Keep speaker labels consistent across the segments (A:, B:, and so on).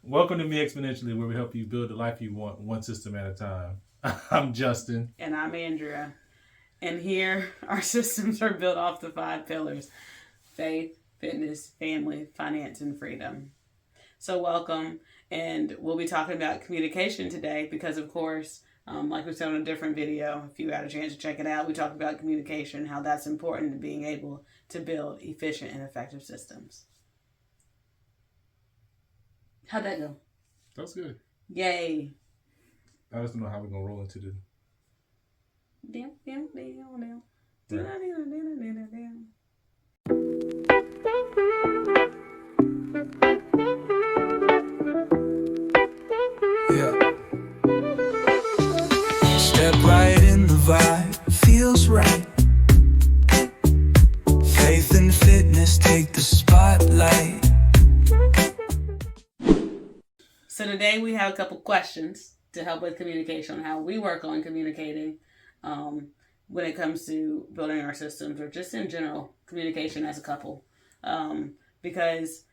A: Welcome to Me Exponentially, where we help you build the life you want, one system at a time. I'm Justin.
B: And I'm Andrea. And here, our systems are built off the 5 pillars: faith, fitness, family, finance, and freedom. So welcome. And we'll be talking about communication today because, of course, like we said on a different video, if you had a chance to check it out, we talked about communication, how that's important to being able to build efficient and effective systems. How'd that go?
A: That's good.
B: Yay.
A: I just don't know how we're going to roll into the...
B: Down.
C: Yeah. Step right in the vibe, feels right. Faith and fitness take the spotlight.
B: So today we have a couple questions to help with communication, how we work on communicating when it comes to building our systems or just in general communication as a couple. Because,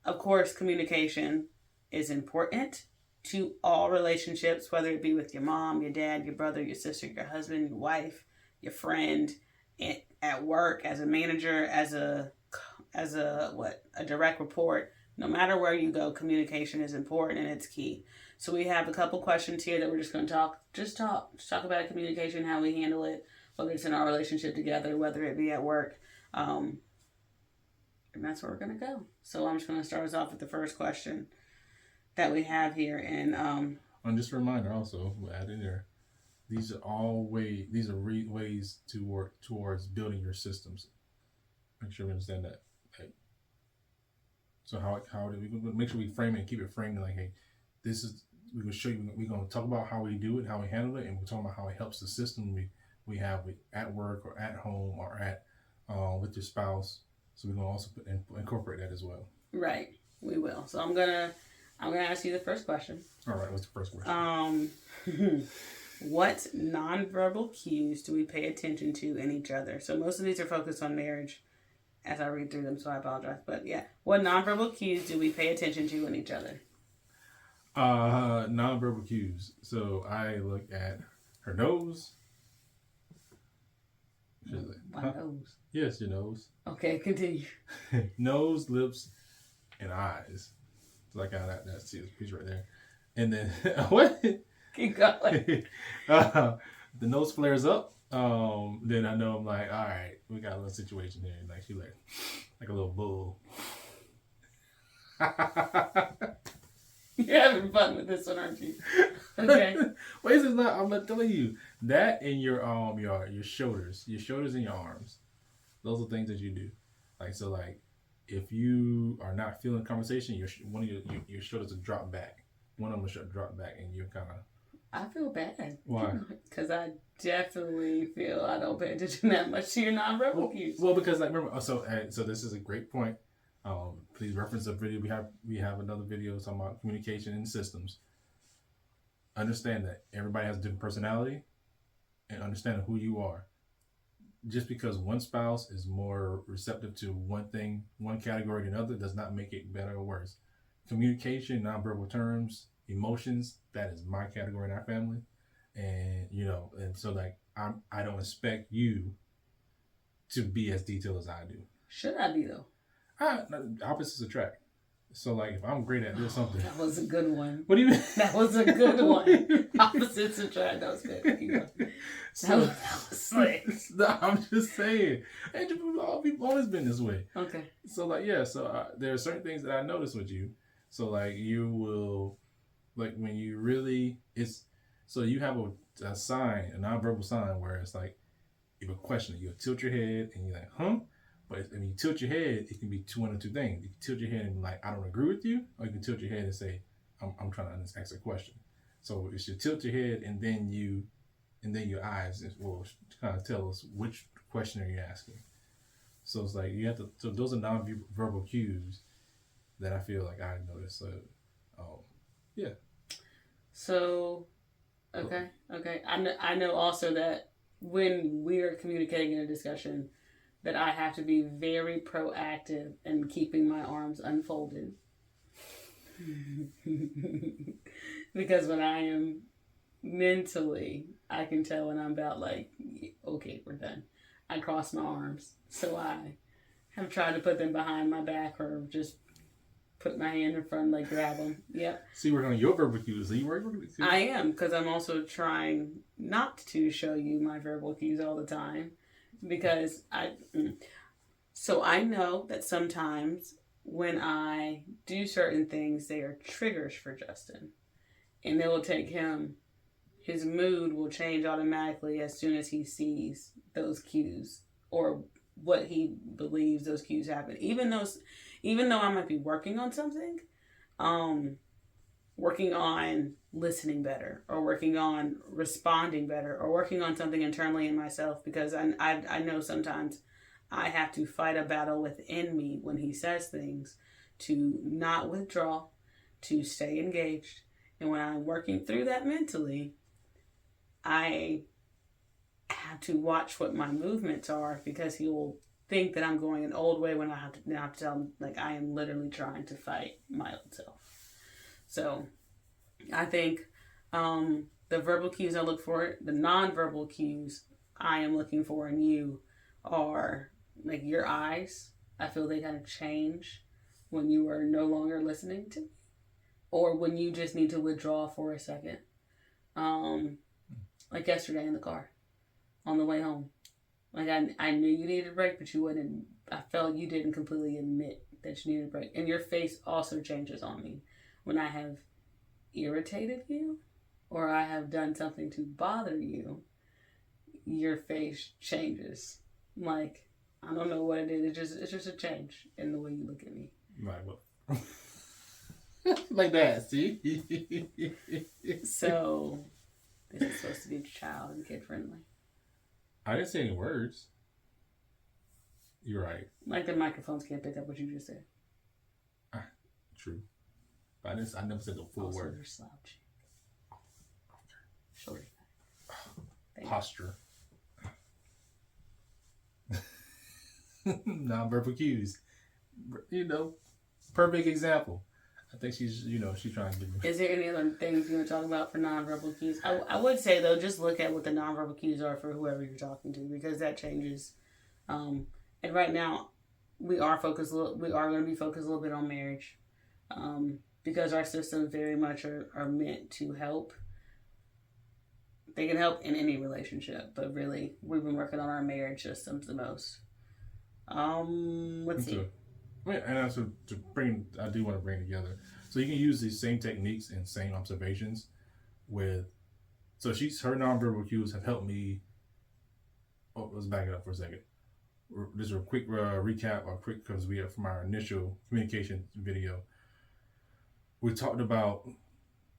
B: of course, communication is important to all relationships, whether it be with your mom, your dad, your brother, your sister, your husband, your wife, your friend, at work, as a manager, as a direct report. No matter where you go, communication is important and it's key. So we have a couple questions here that we're just going to talk about communication, how we handle it, whether it's in our relationship together, whether it be at work. And that's where we're going to go. So I'm just going to start us off with the first question that we have here. And
A: just a reminder also, we'll add in there, these are ways to work towards building your systems. Make sure we understand that. Okay. So how do we make sure we frame it and keep it framed like, hey, this is, we're going to show you, we're going to talk about how we do it, how we handle it, and we're talking about how it helps the system we have at work or at home or at with your spouse. So we're going to also incorporate that as well.
B: Right, we will. So I'm gonna ask you the first question.
A: All right, what's the first question?
B: What nonverbal cues do we pay attention to in each other? So most of these are focused on marriage as I read through them, so I apologize. But yeah, what nonverbal cues do we pay attention to in each other?
A: Nonverbal cues. So I look at her nose.
B: My nose.
A: Yes, your nose.
B: Okay, continue.
A: Nose, lips, and eyes. So I got that piece right there. And then what?
B: Keep going.
A: The nose flares up. Then I know I'm like, all right, we got a little situation here. Like she like a little bull.
B: You're having fun with this one, aren't you? Okay.
A: Wait, this is not. I'm not telling you that in your shoulders, and your arms. Those are things that you do. Like if you are not feeling conversation, one of your shoulders will drop back. One of them will drop back, and you're kind of.
B: I feel bad.
A: Why?
B: Because I definitely feel I don't pay attention that much to your nonverbal cues.
A: Well, because remember, so this is a great point. Please reference the video. We have another video talking about communication and systems. Understand that everybody has a different personality, and understand who you are. Just because one spouse is more receptive to one thing, one category than another, does not make it better or worse. Communication, nonverbal terms, emotions, that is my category in our family. And and so I don't expect you to be as detailed as I do.
B: Should I be though?
A: Opposites attract. So if I'm great at this something.
B: That was a good one.
A: What do you mean?
B: That was a good one. Opposites attract. That was good. That was slick.
A: I'm just saying. We've always been this way.
B: Okay.
A: So there are certain things that I notice with you. So you will, when you really, you have a sign, a nonverbal sign where it's like, if a question, you'll tilt your head and you're like, huh? But when you tilt your head, it can be one of two things. You can tilt your head and I don't agree with you, or you can tilt your head and say, I'm trying to ask a question. So it should tilt your head and then your eyes will kind of tell us which question are you asking. So it's you have to. So those are nonverbal cues that I feel like I notice. So, yeah.
B: So, okay. I know also that when we're communicating in a discussion, that I have to be very proactive in keeping my arms unfolded. Because when I am mentally, I can tell when I'm about like, okay, we're done. I cross my arms. So I have tried to put them behind my back or just put my hand in front, like grab them. Yep.
A: See, we're on your verbal cues. Are you working with
B: I am, because I'm also trying not to show you my verbal cues all the time. Because so I know that sometimes when I do certain things, they are triggers for Justin. And it will take him, his mood will change automatically as soon as he sees those cues or what he believes those cues happen. Even though I might be working on something, working on listening better or working on responding better or working on something internally in myself, because I know sometimes I have to fight a battle within me when he says things to not withdraw, to stay engaged. And when I'm working through that mentally, I have to watch what my movements are, because he will think that I'm going an old way when I have to tell him, like, I am literally trying to fight my old self. So I think the verbal cues I look for, the nonverbal cues I am looking for in you are like your eyes. I feel they kind of change when you are no longer listening to me, or when you just need to withdraw for a second. Like yesterday in the car on the way home. Like I knew you needed a break, but you wouldn't. I felt you didn't completely admit that you needed a break. And your face also changes on me when I have irritated you or I have done something to bother you. Your face changes. Like, I don't know what it is. It's just a change in the way you look at me.
A: Like what? Like that, see?
B: So, this is supposed to be child and kid friendly.
A: I didn't say any words. You're right.
B: Like the microphones can't pick up what you just said.
A: True. But I never said the full
B: Also,
A: word.
B: you're slouchy. Shorty.
A: Posture. Non-verbal cues. You know, perfect example. I think she's trying to give me.
B: Is there any other things you want to talk about for nonverbal cues? I would say, though, just look at what the nonverbal cues are for whoever you're talking to, because that changes. And right now, we are going to be focused a little bit on marriage, because our systems very much are meant to help. They can help in any relationship, but really, we've been working on our marriage systems the most. Let's see.
A: And also I do want to bring together. So you can use these same techniques and same observations with. So her nonverbal cues have helped me. Oh, let's back it up for a second. Just a quick recap, or quick, because we have from our initial communication video. We talked about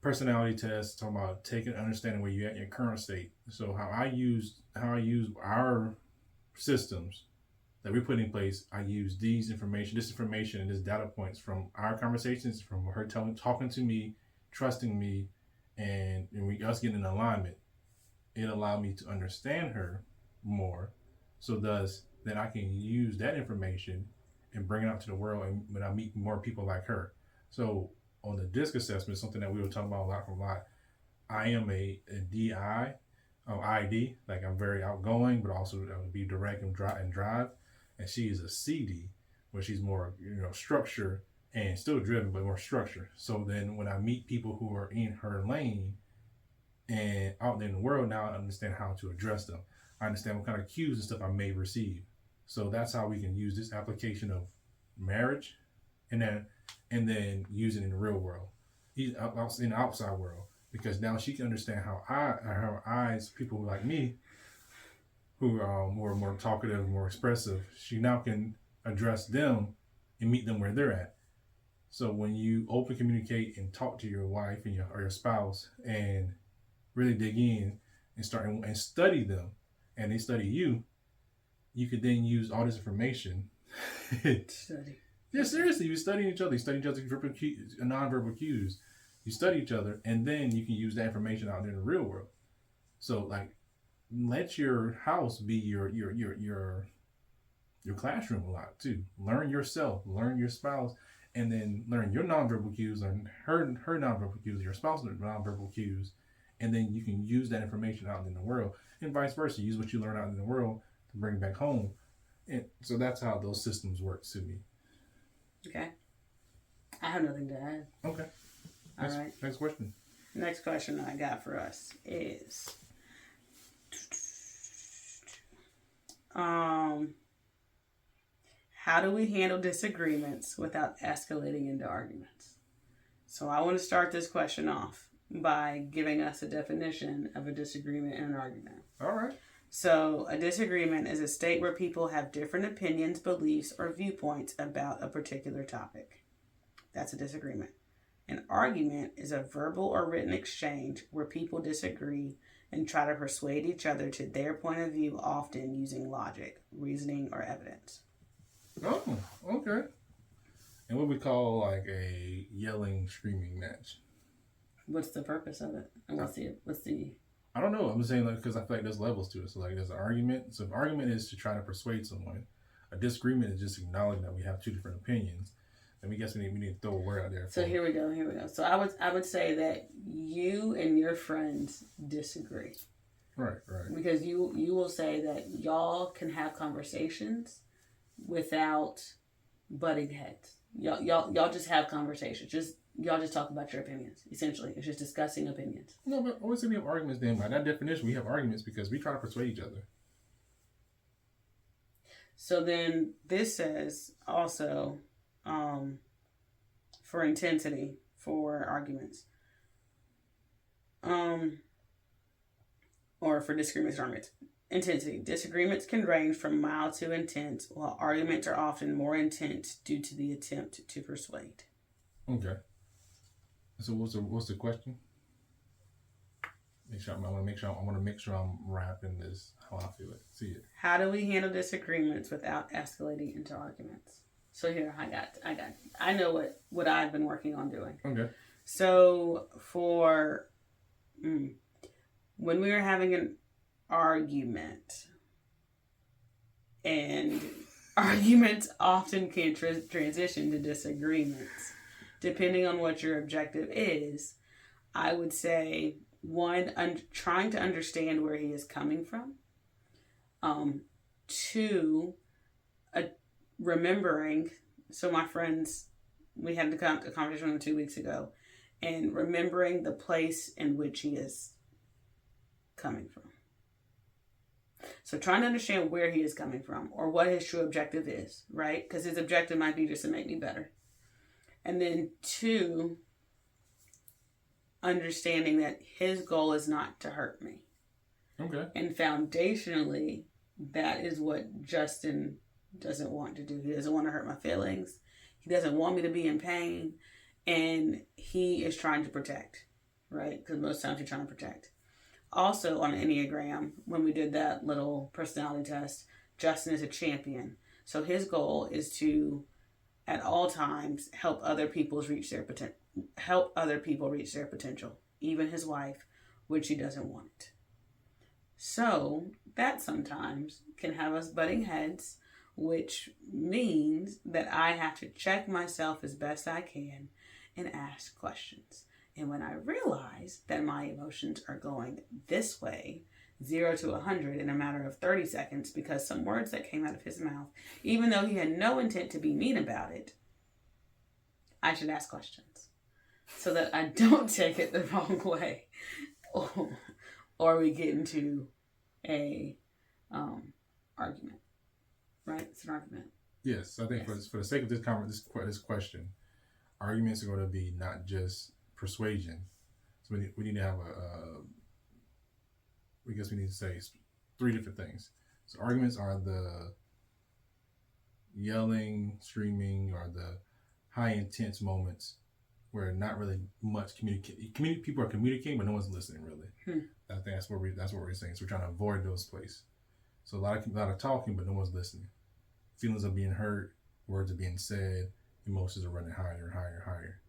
A: personality tests, talking about understanding where you're at in your current state. So how I use our systems that we put in place, I use this information and this data points from our conversations, from her talking to me, trusting me, and us getting in alignment. It allowed me to understand her more, so thus that I can use that information and bring it out to the world, and when I meet more people like her. So on the DISC assessment, something that we were talking about a lot, I am a DI, ID, like I'm very outgoing, but also be direct and drive. And she is a CD, where she's more, structure and still driven, but more structure. So then when I meet people who are in her lane and out there in the world, now I understand how to address them. I understand what kind of cues and stuff I may receive. So that's how we can use this application of marriage and then use it in the real world, in the outside world, because now she can understand how her eyes, people like me, who are more talkative, more expressive, she now can address them and meet them where they're at. So when you open communicate and talk to your wife and your spouse and really dig in and start and study them, and they study you, you could then use all this information.
B: Study.
A: Yeah, seriously, you study each other. You study each other's nonverbal cues. You study each other, and then you can use that information out there in the real world. So, like, let your house be your classroom a lot too. Learn yourself, learn your spouse, and then learn your nonverbal cues, learn her nonverbal cues, your spouse's nonverbal cues, and then you can use that information out in the world, and vice versa. Use what you learn out in the world to bring it back home, and so that's how those systems work to me.
B: Okay. I have nothing to add.
A: Okay.
B: All right.
A: Next question.
B: Next question I got for us is, how do we handle disagreements without escalating into arguments? So I want to start this question off by giving us a definition of a disagreement and an argument.
A: All right.
B: So a disagreement is a state where people have different opinions, beliefs, or viewpoints about a particular topic. That's a disagreement. An argument is a verbal or written exchange where people disagree and try to persuade each other to their point of view, often using logic, reasoning, or evidence.
A: Oh, okay. And what we call like a yelling, screaming match.
B: What's the purpose of it? And what's the
A: I don't know. I'm just saying, like, because I feel like there's levels to it. So, like, there's an argument. So, an argument is to try to persuade someone. A disagreement is just acknowledging that we have two different opinions. And we guess we need to throw a word out there.
B: So here we go. So I would say that you and your friends disagree.
A: Right.
B: Because you will say that y'all can have conversations without butting heads. Y'all just have conversations. Y'all just talk about your opinions. Essentially, it's just discussing opinions.
A: No, but always say we have arguments. Then by that definition, we have arguments because we try to persuade each other.
B: So then this says also, for intensity for arguments, or for disagreements or arguments. Intensity. Disagreements can range from mild to intense, while arguments are often more intense due to the attempt to persuade.
A: Okay. So what's the question? I want to make sure I'm wrapping this how I feel it. See it.
B: How do we handle disagreements without escalating into arguments? So here I know what I've been working on doing.
A: Okay.
B: So for when we were having an argument, and arguments often can transition to disagreements. Depending on what your objective is, I would say, one, trying to understand where he is coming from. Two, remembering. So my friends, we had a conversation with them 2 weeks ago, and remembering the place in which he is coming from. So trying to understand where he is coming from or what his true objective is, right? Because his objective might be just to make me better. And then two, understanding that his goal is not to hurt me.
A: Okay.
B: And foundationally, that is what Justin doesn't want to do. He doesn't want to hurt my feelings. He doesn't want me to be in pain. And he is trying to protect, right? Because most times you're trying to protect. Also on Enneagram, when we did that little personality test, Justin is a champion. So his goal is to, at all times, help other people reach their potential, even his wife, which he doesn't want. So that sometimes can have us butting heads, which means that I have to check myself as best I can and ask questions. And when I realize that my emotions are going this way, 0 to 100 in a matter of 30 seconds, because some words that came out of his mouth, even though he had no intent to be mean about it, I should ask questions so that I don't take it the wrong way, or we get into a argument. Right? It's an argument.
A: Yes, I think for the sake of this question, arguments are going to be not just persuasion. So we need to have we need to say 3 different things. So arguments are the yelling, screaming, or the high intense moments where not really much people are communicating, but no one's listening really. I think that's what we're saying. So we're trying to avoid those places. So a lot of talking, but no one's listening. Feelings are being hurt, words are being said, emotions are running higher and higher and higher.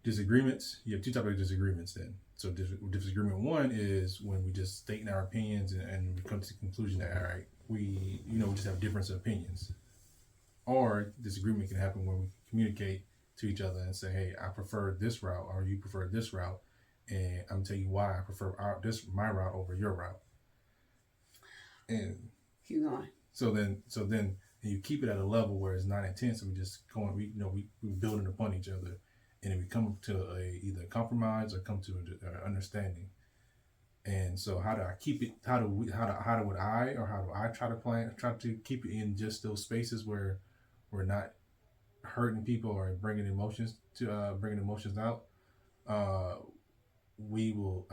A: Disagreements, you have 2 types of disagreements then. So disagreement 1 is when we just stating our opinions and we come to the conclusion that, all right, we just have different opinions. Or disagreement can happen when we communicate to each other and say, hey, I prefer this route or you prefer this route. And I'm going to tell you why I prefer my route over your route. And
B: keep going.
A: So then you keep it at a level where it's not intense, and we just going, we building upon each other, and then we come to either compromise or come to an understanding. And so how do I keep it? How do I try to keep it in just those spaces where we're not hurting people or bringing emotions out? I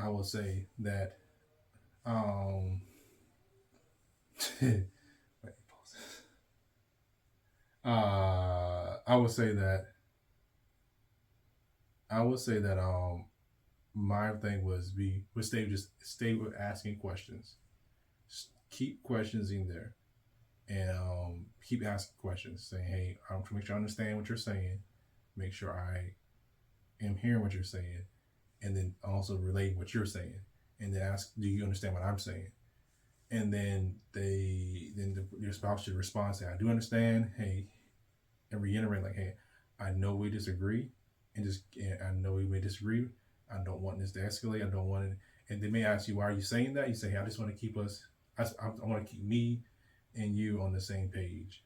A: will say that. I would say that my thing was stay with asking questions. Keep questions in there, and keep asking questions, saying, hey, to make sure I understand what you're saying, make sure I am hearing what you're saying, and then also relate what you're saying, and then ask, do you understand what I'm saying? And then your spouse should respond, say, I do understand, hey, and reiterate, like, hey, I know we disagree, and I know we may disagree. I don't want this to escalate. I don't want it. And they may ask you, why are you saying that? You say, hey, I just want to keep us, I want to keep me and you on the same page.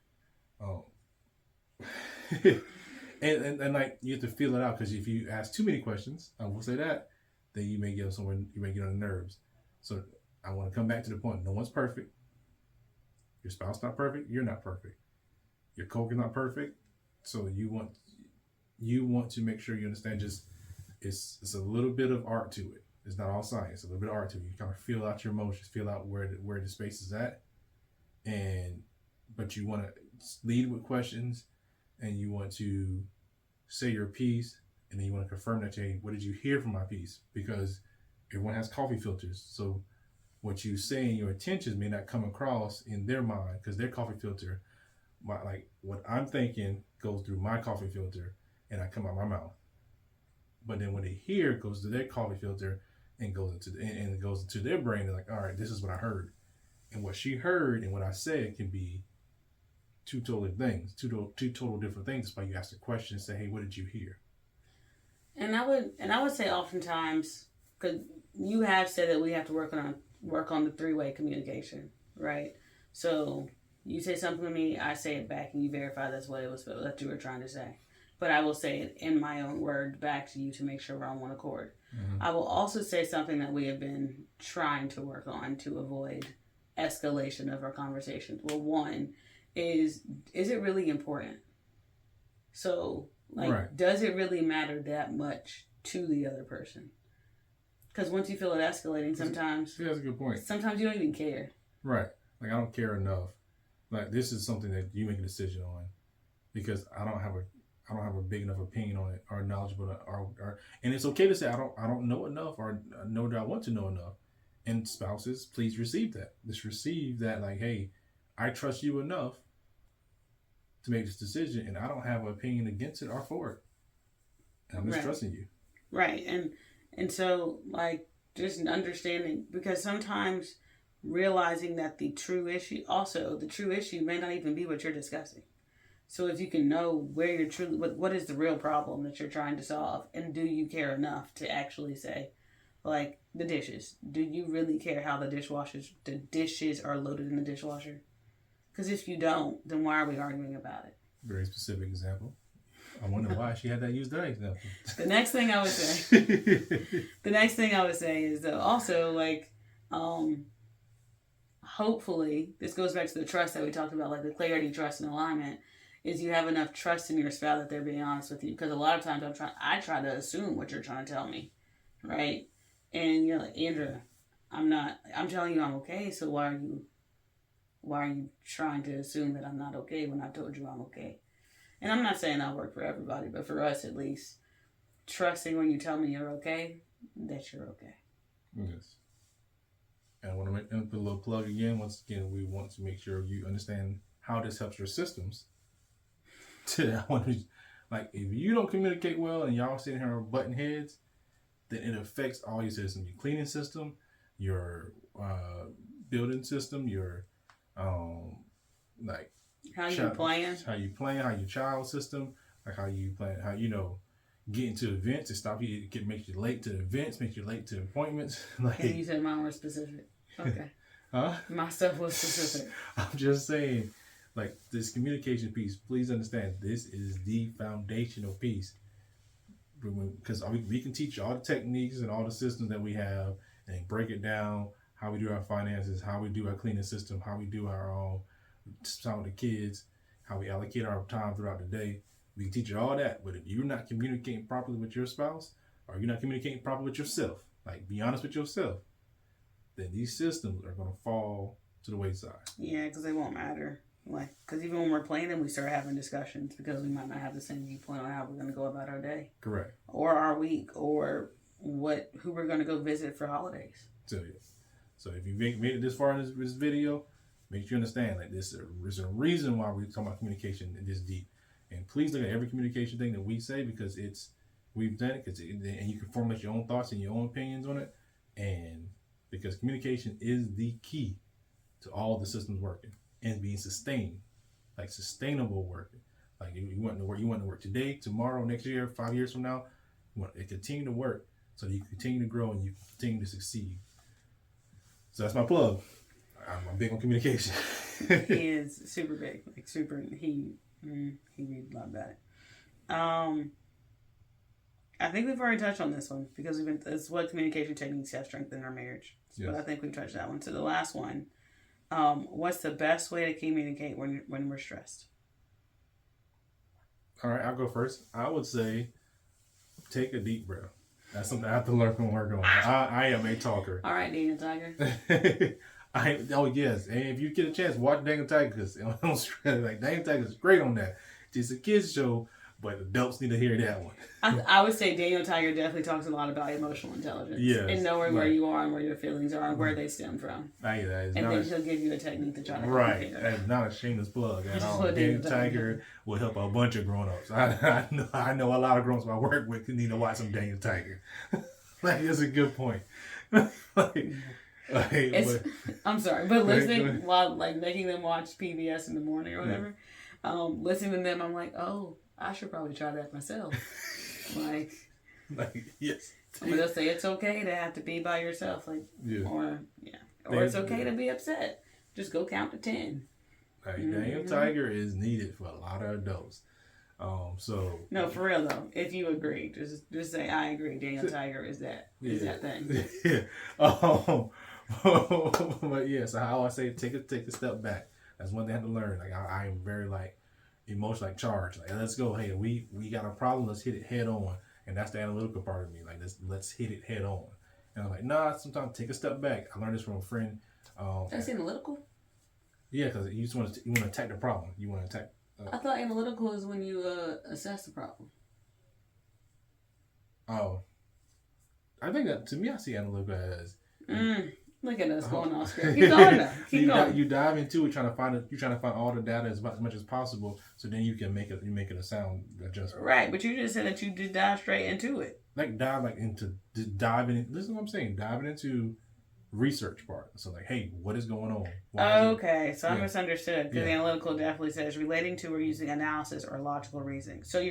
A: And like, you have to feel it out, because if you ask too many questions, I will say that, then you may get on the nerves. So I want to come back to the point. No one's perfect. Your spouse not perfect. You're not perfect. Your coworker's not perfect. So you want to make sure you understand. Just it's a little bit of art to it. It's not all science. A little bit of art to it. You kind of feel out your emotions, feel out where the space is at, but you want to lead with questions, and you want to say your piece, and then you want to confirm that, hey, what did you hear from my piece? Because everyone has coffee filters, so what you say in your intentions may not come across in their mind, because their coffee filter, like what I'm thinking goes through my coffee filter and I come out my mouth. But then when they hear, it goes to their coffee filter and goes into their brain. They're like, all right, this is what I heard. And what she heard and what I said can be two total different things. That's why you ask the question and say, hey, what did you hear?
B: And I would say oftentimes, because you have said that we have to work on the three-way communication, right? So you say something to me, I say it back, and you verify that's what it was that you were trying to say. But I will say it in my own words back to you to make sure we're on one accord. Mm-hmm. I will also say something that we have been trying to work on to avoid escalation of our conversations. Well, one is it really important? So, right. Does it really matter that much to the other person? Because once you feel it escalating, sometimes...
A: Yeah, that's a good point.
B: Sometimes you don't even care.
A: Right. Like, I don't care enough. Like, this is something that you make a decision on, because I don't have a big enough opinion on it, or knowledgeable, or and it's okay to say I don't know enough, or know that I want to know enough. And spouses, please receive that. Just receive that, like, hey, I trust you enough to make this decision, and I don't have an opinion against it or for it. And I'm just trusting you.
B: Right. And so, like, just understanding, because sometimes realizing that the true issue may not even be what you're discussing. So if you can know where you're truly, what is the real problem that you're trying to solve, and do you care enough to actually say, like, the dishes, do you really care how the dishes are loaded in the dishwasher? Because if you don't, then why are we arguing about it?
A: Very specific example. I wonder why she had that example.
B: The next thing I would say is, though, also, like, hopefully, this goes back to the trust that we talked about, like the clarity, trust, and alignment, is you have enough trust in your spouse that they're being honest with you. Because a lot of times I try to assume what you're trying to tell me, right? And you're like, Andrea, I'm telling you I'm okay, so why are you trying to assume that I'm not okay when I told you I'm okay? And I'm not saying I work for everybody, but for us at least, trusting when you tell me you're okay, that you're okay.
A: Yes. And I want to put a little plug again. Once again, we want to make sure you understand how this helps your systems. Like, if you don't communicate well and y'all sitting here butting heads, then it affects all your systems. Your cleaning system, your building system, your like
B: How you playing?
A: How you playing? How your child system? Like how you plan? How getting to events and stop you? It makes you late to events. Makes you late to appointments. Like
B: And you said mine were specific. Okay.
A: Huh?
B: My stuff was specific.
A: I'm just saying, like this communication piece. Please understand, this is the foundational piece. Because we can teach you all the techniques and all the systems that we have, and break it down. How we do our finances, how we do our cleaning system, how we do our time with the kids, how we allocate our time throughout the day. We can teach you all that, but if you're not communicating properly with your spouse, or you're not communicating properly with yourself, like be honest with yourself, then these systems are going to fall to the wayside.
B: Yeah, because they won't matter. Like, because even when we're planning, we start having discussions because we might not have the same viewpoint on how we're going to go about our day.
A: Correct.
B: Or our week, or who we're going to go visit for holidays.
A: So if you made it this far in this video, make sure you understand, like there's a reason why we're talking about communication this deep. And please look at every communication thing that we say, because we've done it, and you can formulate your own thoughts and your own opinions on it. And because communication is the key to all the systems working and being sustained, like sustainable working. Like you want to work today, tomorrow, next year, 5 years from now. You want it to continue to work so that you continue to grow and you continue to succeed. So that's my plug. I'm big on communication.
B: He is super big, like super. He reads a lot about it. I think we've already touched on this one because it's what communication techniques have strengthened our marriage. Yes. But I think we've touched that one. So the last one, what's the best way to communicate when we're stressed?
A: All right, I'll go first. I would say take a deep breath. That's something I have to learn from work on. I am a talker.
B: All right, Daniel Tiger.
A: Yes. And if you get a chance, watch Daniel Tiger, because like Daniel Tiger is great on that. It's a kids show, but adults need to hear that one.
B: I would say Daniel Tiger definitely talks a lot about emotional intelligence.
A: Yes.
B: And knowing where you are and where your feelings are and where they stem from.
A: And
B: then he'll give you a technique to try to
A: right. That's not a shameless plug at all. Daniel Tiger will help a bunch of grown-ups. I know a lot of grown-ups I work with need to watch some Daniel Tiger. Like, it's a good point.
B: I'm sorry, but listening while like making them watch PBS in the morning or whatever, listening to them, I'm like, oh, I should probably try that myself. like
A: yes.
B: But they'll say it's okay to have to be by yourself, or it's okay to be upset. Just go count to 10.
A: Daniel Tiger is needed for a lot of adults.
B: No, for real though. If you agree, just say I agree. Daniel Tiger is that thing.
A: Yeah. But yes, I always say take a step back. That's one thing I have to learn. Like I am very emotional, charged. Like let's go. Hey, we got a problem. Let's hit it head on. And that's the analytical part of me. Like let's hit it head on. And I'm like, nah. Sometimes take a step back. I learned this from a friend.
B: That's analytical.
A: Yeah, because you want to attack the problem. You want to attack.
B: I thought analytical is when you assess the problem.
A: Oh, I think that to me, I see analytical as.
B: Look at us going off script. Keep going now. Keep going.
A: You dive into it, trying to find all the data as much as possible, so then you can make it a sound adjustment.
B: Right, but you just said that you just dive straight into it.
A: Diving. Listen to what I'm saying. Diving into research part. So hey, what is going on?
B: Okay, so I misunderstood because analytical definitely says relating to or using analysis or logical reasoning. So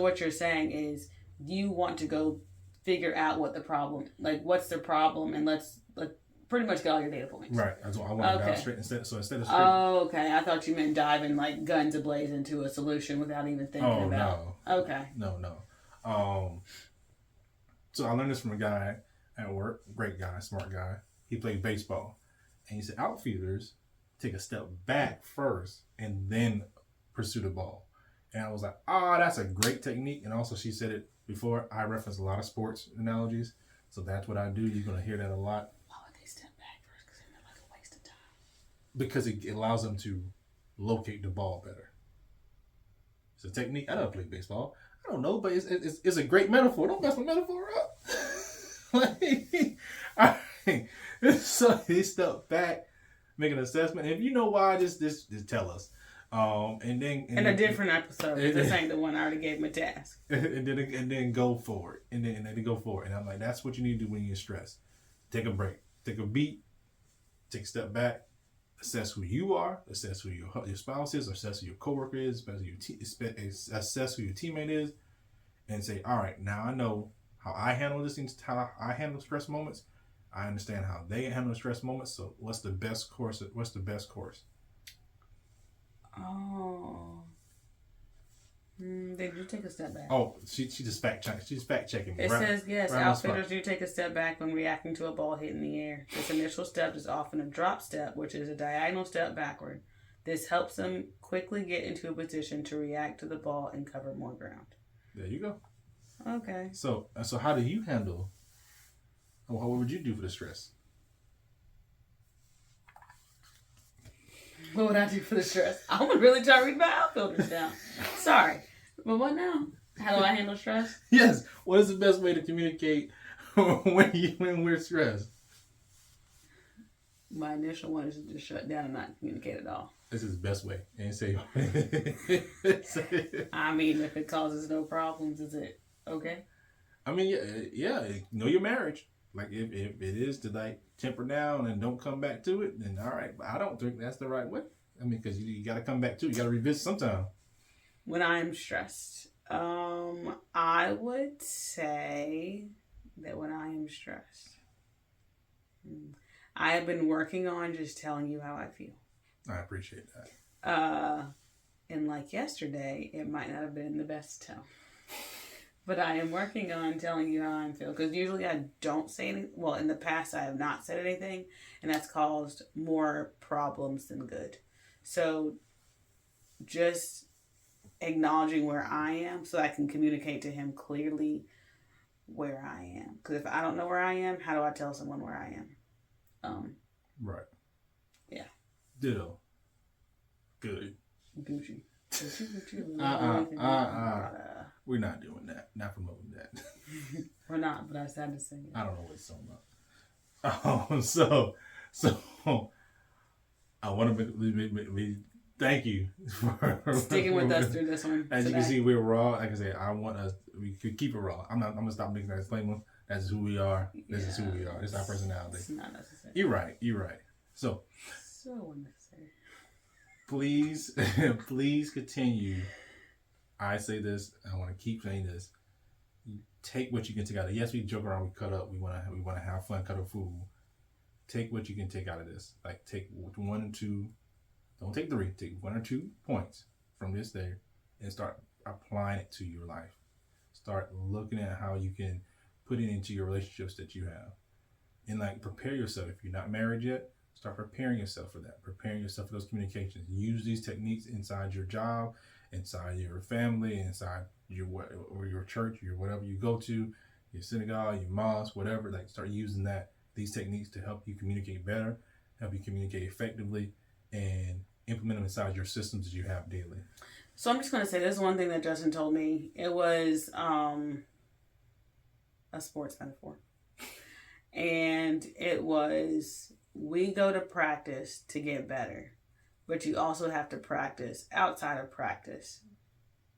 B: what you're saying is you want to go figure out what the problem, what's the problem, and let's pretty much get all your data points.
A: Right. That's what I want to dive straight instead of straight.
B: Oh, okay. I thought you meant diving guns ablaze into a solution without even thinking about.
A: No.
B: Okay.
A: No. So I learned this from a guy at work. Great guy, smart guy. He played baseball, and he said outfielders take a step back first and then pursue the ball. And I was like, that's a great technique. And also, she said it before. I reference a lot of sports analogies, so that's what I do. You're gonna hear that a lot. Because it allows them to locate the ball better. It's a technique. I don't play baseball. I don't know, but it's a great metaphor. Don't mess my metaphor up. So they step back, make an assessment. And if you know why, just tell us. And then in a
B: different episode. This ain't the one I already gave him a task.
A: And then go for it. And then go for it. And I'm like, that's what you need to do when you're stressed. Take a break. Take a beat. Take a step back. assess who you are, assess who your spouse is, assess who your coworker is, assess who your teammate is, and say, all right, now I know how I handle this, how I handle stress moments. I understand how they handle stress moments. So what's the best course?
B: Oh. They do take a step back.
A: Oh, she just fact checking. She's fact checking me.
B: It says yes. Outfitters do take a step back when reacting to a ball hit in the air. This initial step is often a drop step, which is a diagonal step backward. This helps them quickly get into a position to react to the ball and cover more ground.
A: There you go.
B: Okay.
A: So how do you handle? What would you do for the stress?
B: What would I do for the stress? I'm gonna really try to read my outfielders down. Sorry, but what now? How do I handle stress?
A: Yes. What is the best way to communicate when we're stressed?
B: My initial one is to just shut down and not communicate at all.
A: This is the best way. And say.
B: I mean, if it causes no problems, is it okay?
A: I mean, yeah. Know your marriage. Like if it is to like temper down and don't come back to it, then all right. But I don't think that's the right way. I mean, because you got to come back to it. You got to revisit sometime.
B: When I'm stressed, I would say that when I am stressed, I have been working on just telling you how I feel.
A: I appreciate that.
B: And like yesterday, it might not have been the best tone. But I am working on telling you how I feel. Because usually I don't say anything. Well, in the past, I have not said anything. And that's caused more problems than good. So just acknowledging where I am so I can communicate to him clearly where I am. Because if I don't know where I am, how do I tell someone where I am?
A: Right.
B: Yeah.
A: Ditto. Good.
B: Gucci.
A: We're not doing that. Not promoting that.
B: We're not, but I sad to say it.
A: I don't know what it's talking about. So I want to thank you for
B: sticking with us through this one.
A: As you can see, we're raw. Like I said, we could keep it raw. I'm gonna stop making that disclaimer. That's who we are. This is who we are. This is our personality.
B: It's not necessary.
A: You're right. So
B: unnecessary.
A: Please continue. I say this. I want to keep saying this. Take what you can take out of it. Yes, we joke around. We cut up. We want to have fun. Cut up food. Take what you can take out of this. Like take 1 or 2. Don't take 3. Take 1 or 2 points from this day and start applying it to your life. Start looking at how you can put it into your relationships that you have. And like prepare yourself. If you're not married yet, start preparing yourself for that. Preparing yourself for those communications. Use these techniques inside your job, inside your family, inside your church, your whatever you go to, your synagogue, your mosque, whatever. Like start using these techniques to help you communicate better, help you communicate effectively, and implement them inside your systems that you have daily.
B: So I'm just going to say, there's one thing that Justin told me. It was a sports metaphor. And it was, we go to practice to get better. But you also have to practice outside of practice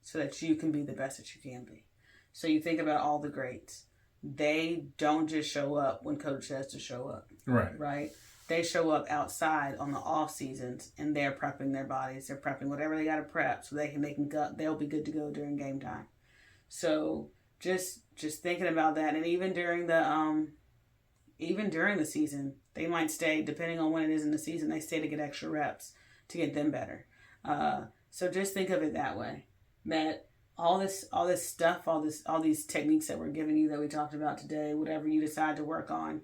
B: so that you can be the best that you can be. So you think about all the greats. They don't just show up when coach says to show up. Right? They show up outside on the off seasons and they're prepping their bodies. They're prepping whatever they got to prep so they'll be good to go during game time. So just thinking about that, and even during the season, they might stay, depending on when it is in the season, they stay to get extra reps to get them better. So just think of it that way. That all this stuff, all these techniques that we're giving you that we talked about today, whatever you decide to work on,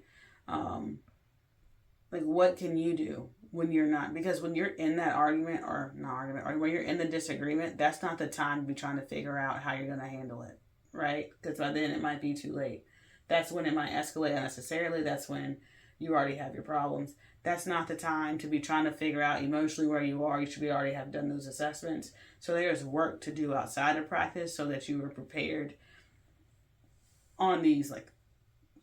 B: like what can you do when you're not? Because when you're in that argument or when you're in the disagreement, that's not the time to be trying to figure out how you're going to handle it, right? Because by then it might be too late. That's when it might escalate unnecessarily. That's when you already have your problems. That's not the time to be trying to figure out emotionally where you are. You should already have done those assessments. So there's work to do outside of practice so that you were prepared on these. Like,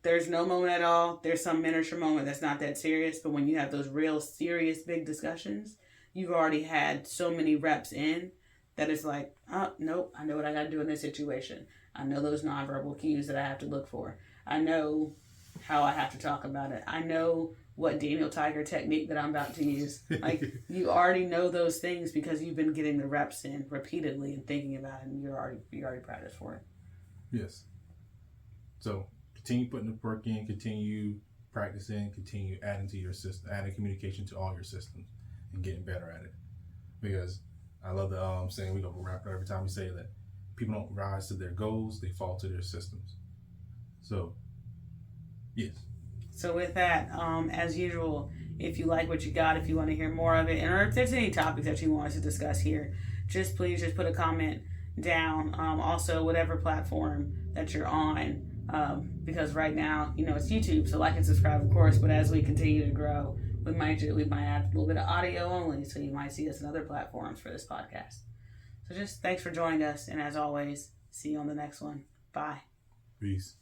B: there's no moment at all. There's some miniature moment that's not that serious. But when you have those real serious big discussions, you've already had so many reps in that it's like, oh, nope, I know what I got to do in this situation. I know those nonverbal cues that I have to look for. I know how I have to talk about it. I know what Daniel Tiger technique that I'm about to use. Like, you already know those things because you've been getting the reps in repeatedly and thinking about it, and you already practiced for it.
A: Yes. So continue putting the work in, continue practicing, continue adding to your system, adding communication to all your systems, and getting better at it. Because I love the saying, we go wrap it every time we say that people don't rise to their goals, they fall to their systems. So, yes.
B: So with that, as usual, if you like what you got, if you want to hear more of it, and or if there's any topics that you want us to discuss here, please put a comment down. Also, whatever platform that you're on, because right now, it's YouTube, so like and subscribe, of course. But as we continue to grow, we might add a little bit of audio only, so you might see us in other platforms for this podcast. So just thanks for joining us, and as always, see you on the next one. Bye.
A: Peace.